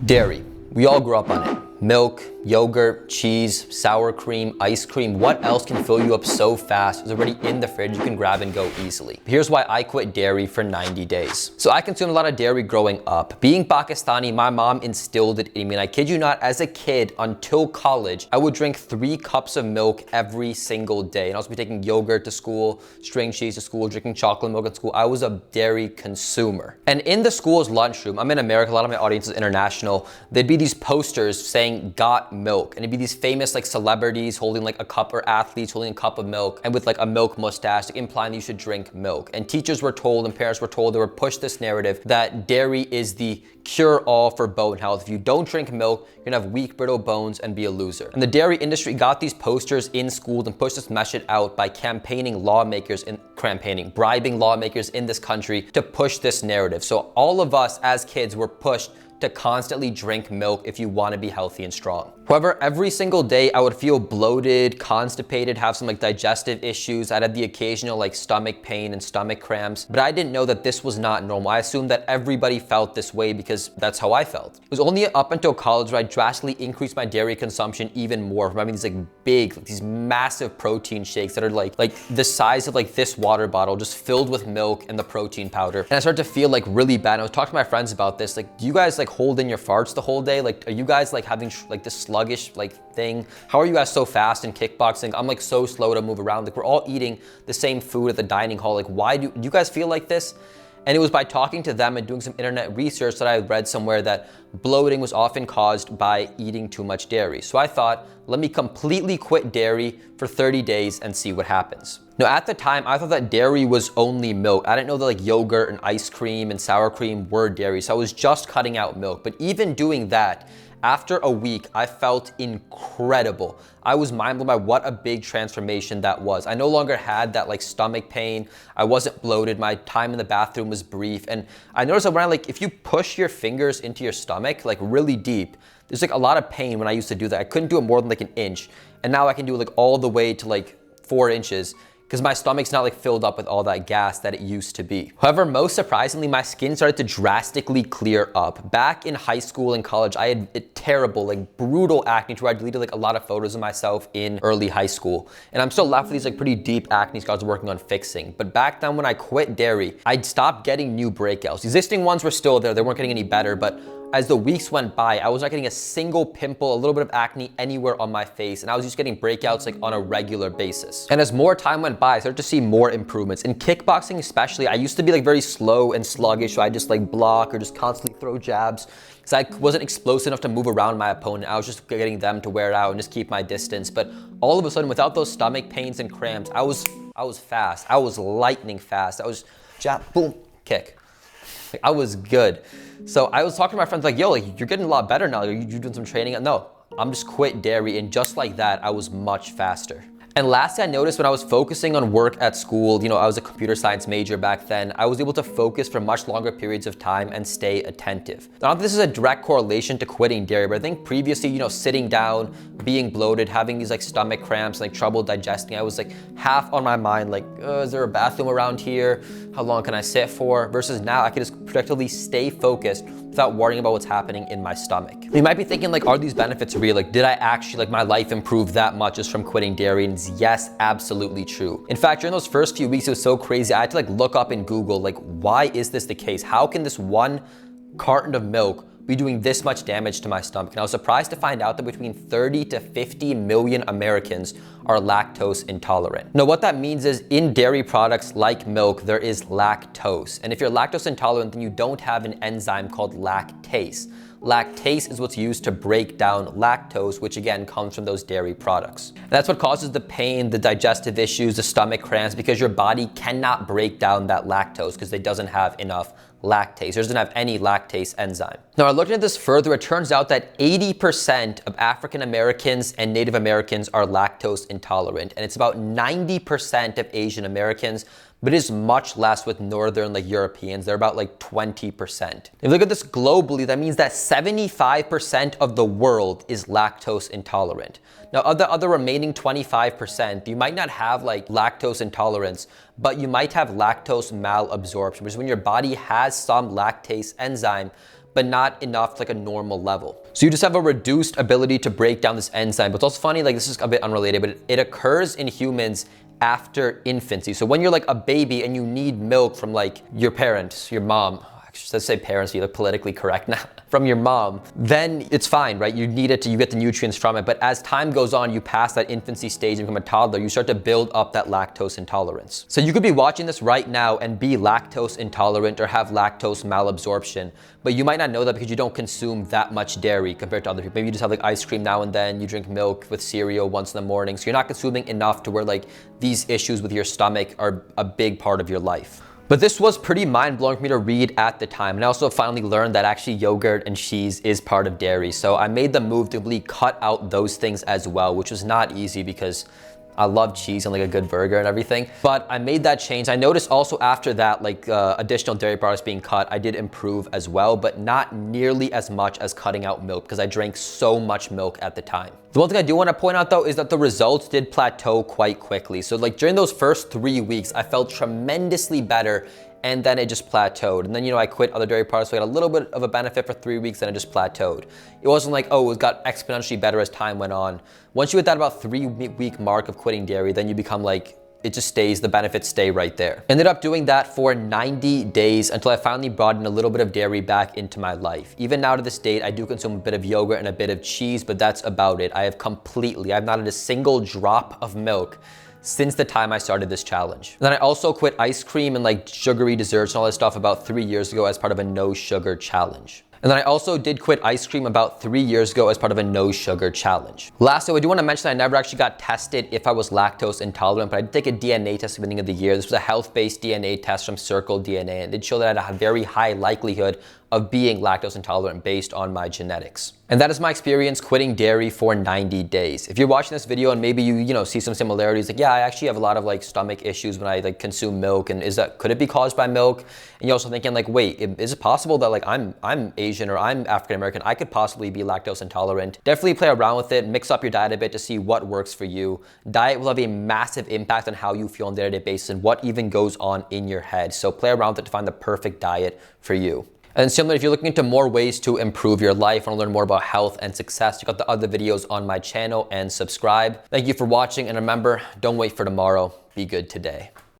Dairy. We all grew up on it. Milk, yogurt, cheese, sour cream, ice cream. What else can fill you up so fast? It's already in the fridge. You can grab and go easily. Here's why I quit dairy for 90 days. So I consumed a lot of dairy growing up. Being Pakistani, my mom instilled it in me. And I kid you not, as a kid until college, I would drink 3 cups of milk every single day. And I was be taking yogurt to school, string cheese to school, drinking chocolate milk at school. I was a dairy consumer. And in the school's lunchroom, I'm in America, a lot of my audience is international, there'd be these posters saying got milk, and it'd be these famous like celebrities holding like a cup, or athletes holding a cup of milk and with like a milk mustache, like, implying that you should drink milk. And teachers were told and parents were told, they were pushed this narrative that dairy is the cure-all for bone health. If you don't drink milk, you're gonna have weak, brittle bones and be a loser. And the dairy industry got these posters in schools and pushed this message out by bribing lawmakers in this country to push this narrative. So all of us as kids were pushed to constantly drink milk if you want to be healthy and strong. However, every single day I would feel bloated, constipated, have some like digestive issues. I'd have the occasional like stomach pain and stomach cramps, but I didn't know that this was not normal. I assumed that everybody felt this way because that's how I felt. It was only up until college where I drastically increased my dairy consumption even more. From having these like big, like these massive protein shakes that are like the size of like this water bottle, just filled with milk and the protein powder. And I started to feel like really bad. And I was talking to my friends about this. Like, do you guys like hold in your farts the whole day? Like, are you guys like having like this sluggish like thing? How are you guys so fast in kickboxing? I'm like so slow to move around. Like, we're all eating the same food at the dining hall. Like, why do you guys feel like this? And it was by talking to them and doing some internet research that I read somewhere that bloating was often caused by eating too much dairy. So I thought, let me completely quit dairy for 30 days and see what happens. Now, at the time, I thought that dairy was only milk. I didn't know that like yogurt and ice cream and sour cream were dairy. So I was just cutting out milk. But even doing that, after a week, I felt incredible. I was mind blown by what a big transformation that was. I no longer had that like stomach pain. I wasn't bloated. My time in the bathroom was brief. And I noticed that when if you push your fingers into your stomach, like really deep, there's like a lot of pain when I used to do that. I couldn't do it more than like an inch. And now I can do it like all the way to like 4 inches, because my stomach's not like filled up with all that gas that it used to be. However, most surprisingly, my skin started to drastically clear up. Back in high school and college, I had a terrible, like brutal acne where I deleted like a lot of photos of myself in early high school. And I'm still left with these like pretty deep acne scars I was working on fixing. But back then when I quit dairy, I'd stopped getting new breakouts. Existing ones were still there, they weren't getting any better, but as the weeks went by, I was not getting a single pimple, a little bit of acne anywhere on my face, and I was just getting breakouts like on a regular basis. And as more time went by, I started to see more improvements. In kickboxing especially, I used to be like very slow and sluggish, so I just like block or just constantly throw jabs, because I wasn't explosive enough to move around my opponent. I was just getting them to wear out and just keep my distance. But all of a sudden, without those stomach pains and cramps, I was fast. I was lightning fast. I was jab, boom, kick. Like, I was good. So I was talking to my friends like, yo, like, you're getting a lot better now. You're doing some training. No, I'm just quit dairy. And just like that, I was much faster. And lastly, I noticed when I was focusing on work at school, I was a computer science major back then, I was able to focus for much longer periods of time and stay attentive. Now, not that this is a direct correlation to quitting dairy, but I think previously, sitting down, being bloated, having these like stomach cramps, like trouble digesting, I was like half on my mind, like, is there a bathroom around here? How long can I sit for? Versus now I can just productively stay focused without worrying about what's happening in my stomach. You might be thinking like, are these benefits real? Like, did I actually, like my life improve that much just from quitting dairy? And yes, absolutely true. In fact, during those first few weeks, it was so crazy. I had to like look up in Google, like, why is this the case? How can this one carton of milk be doing this much damage to my stomach? And I was surprised to find out that between 30 to 50 million Americans are lactose intolerant. Now, what that means is in dairy products like milk, there is lactose. And if you're lactose intolerant, then you don't have an enzyme called lactase. Lactase is what's used to break down lactose, which again comes from those dairy products. And that's what causes the pain, the digestive issues, the stomach cramps, because your body cannot break down that lactose because it doesn't have enough lactase. It doesn't have any lactase enzyme. Now, looking at this further, it turns out that 80% of African Americans and Native Americans are lactose intolerant, and it's about 90% of Asian Americans, but it is much less with Northern like Europeans. They're about like 20%. If you look at this globally, that means that 75% of the world is lactose intolerant. Now, of the other remaining 25%, you might not have like lactose intolerance, but you might have lactose malabsorption, which is when your body has some lactase enzyme, but not enough to like a normal level. So you just have a reduced ability to break down this enzyme. But it's also funny, like this is a bit unrelated, but it occurs in humans after infancy. So when you're like a baby and you need milk from like your parents, your mom, let's say parents, you're politically correct now, from your mom, then it's fine, right? You need it to, you get the nutrients from it. But as time goes on, you pass that infancy stage and become a toddler, you start to build up that lactose intolerance. So you could be watching this right now and be lactose intolerant or have lactose malabsorption, but you might not know that because you don't consume that much dairy compared to other people. Maybe you just have like ice cream now and then, you drink milk with cereal once in the morning. So you're not consuming enough to where like these issues with your stomach are a big part of your life. But this was pretty mind-blowing for me to read at the time. And I also finally learned that actually yogurt and cheese is part of dairy. So I made the move to really cut out those things as well, which was not easy because I love cheese and like a good burger and everything. But I made that change. I noticed also after that, like additional dairy products being cut, I did improve as well, but not nearly as much as cutting out milk because I drank so much milk at the time. The one thing I do want to point out though is that the results did plateau quite quickly. So like during those first 3 weeks, I felt tremendously better and then it just plateaued. And then, I quit other dairy products, so I got a little bit of a benefit for 3 weeks, and it just plateaued. It wasn't like, oh, it got exponentially better as time went on. Once you hit that about 3 week mark of quitting dairy, then you become like, it just stays, the benefits stay right there. Ended up doing that for 90 days until I finally brought in a little bit of dairy back into my life. Even now to this date, I do consume a bit of yogurt and a bit of cheese, but that's about it. I've not had a single drop of milk since the time I started this challenge. And then I also quit ice cream and like sugary desserts and all this stuff about 3 years ago as part of a no sugar challenge. And then I also did quit ice cream about 3 years ago as part of a no sugar challenge. Lastly, I do want to mention that I never actually got tested if I was lactose intolerant, but I did take a DNA test at the beginning of the year. This was a health-based DNA test from Circle DNA, and it showed that I had a very high likelihood of being lactose intolerant based on my genetics. And that is my experience quitting dairy for 90 days. If you're watching this video and maybe you see some similarities, like, yeah, I actually have a lot of like stomach issues when I like consume milk, and could it be caused by milk? And you're also thinking like, wait, is it possible that like I'm Asian or I'm African American, I could possibly be lactose intolerant? Definitely play around with it, mix up your diet a bit to see what works for you. Diet will have a massive impact on how you feel on a day-to-day basis and what even goes on in your head. So play around with it to find the perfect diet for you. And similarly, if you're looking into more ways to improve your life, want to learn more about health and success, check out the other videos on my channel and subscribe. Thank you for watching, and remember, don't wait for tomorrow, be good today.